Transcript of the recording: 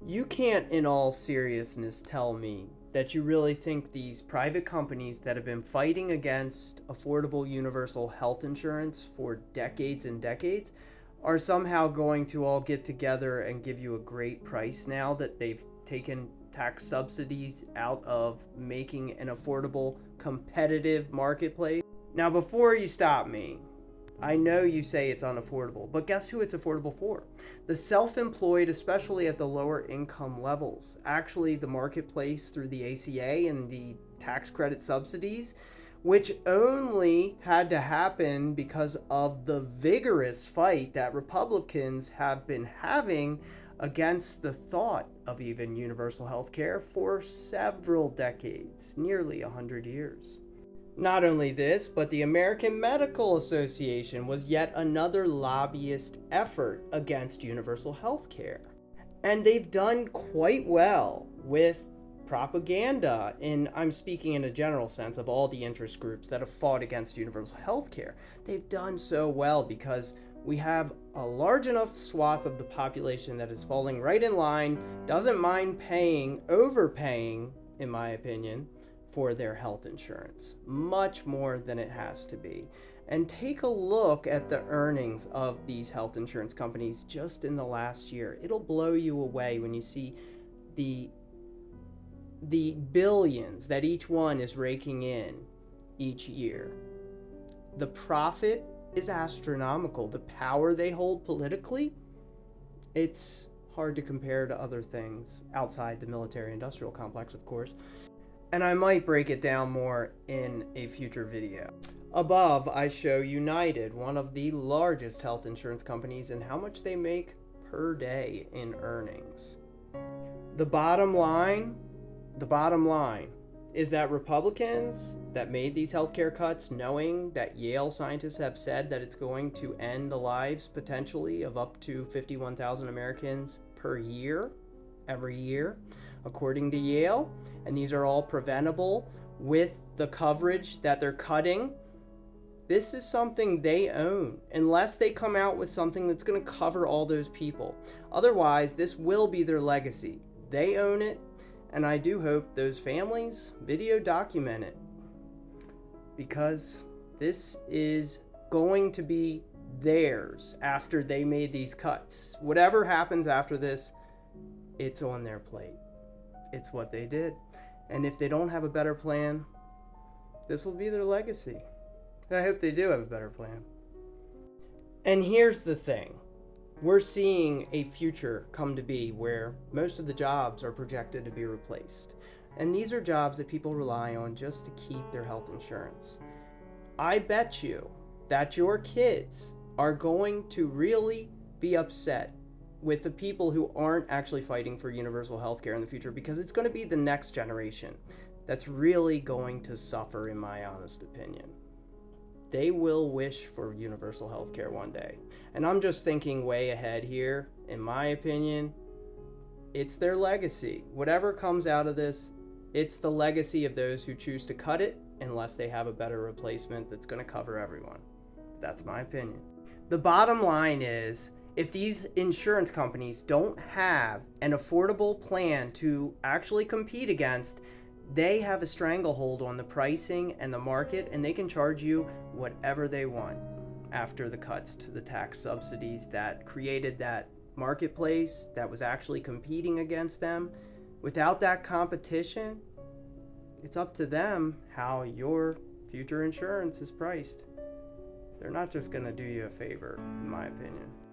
You can't, in all seriousness, tell me that you really think these private companies that have been fighting against affordable universal health insurance for decades and decades are somehow going to all get together and give you a great price now that they've taken tax subsidies out of making an affordable, competitive marketplace? Now, before you stop me, I know you say it's unaffordable, but guess who it's affordable for? The self-employed, especially at the lower income levels. Actually, the marketplace through the ACA and the tax credit subsidies, which only had to happen because of the vigorous fight that Republicans have been having against the thought of even universal health care for several decades, nearly 100 years. Not only this, but the American Medical Association was yet another lobbyist effort against universal health care. And they've done quite well with propaganda, and I'm speaking in a general sense of all the interest groups that have fought against universal health care. They've done so well because we have a large enough swath of the population that is falling right in line, doesn't mind overpaying, in my opinion, for their health insurance, much more than it has to be. And take a look at the earnings of these health insurance companies just in the last year. It'll blow you away when you see the billions that each one is raking in each year. The profit is astronomical. The power they hold politically, it's hard to compare to other things outside the military-industrial complex, of course. And I might break it down more in a future video. Above, I show United, one of the largest health insurance companies, and how much they make per day in earnings. The bottom line is that Republicans that made these healthcare cuts, knowing that Yale scientists have said that it's going to end the lives potentially of up to 51,000 Americans per year, every year, according to Yale, and these are all preventable with the coverage that they're cutting. This is something they own, unless they come out with something that's going to cover all those people. Otherwise, this will be their legacy. They own it, and I do hope those families video document it, because this is going to be theirs after they made these cuts. Whatever happens after this, it's on their plate. It's what they did. And if they don't have a better plan, this will be their legacy. I hope they do have a better plan. And here's the thing. We're seeing a future come to be where most of the jobs are projected to be replaced. And these are jobs that people rely on just to keep their health insurance. I bet you that your kids are going to really be upset with the people who aren't actually fighting for universal health care in the future, because it's going to be the next generation that's really going to suffer, in my honest opinion. They will wish for universal health care one day. And I'm just thinking way ahead here. In my opinion, it's their legacy. Whatever comes out of this, it's the legacy of those who choose to cut it unless they have a better replacement that's going to cover everyone. That's my opinion. The bottom line is, if these insurance companies don't have an affordable plan to actually compete against, they have a stranglehold on the pricing and the market, and they can charge you whatever they want after the cuts to the tax subsidies that created that marketplace that was actually competing against them. Without that competition, it's up to them how your future insurance is priced. They're not just going to do you a favor, in my opinion.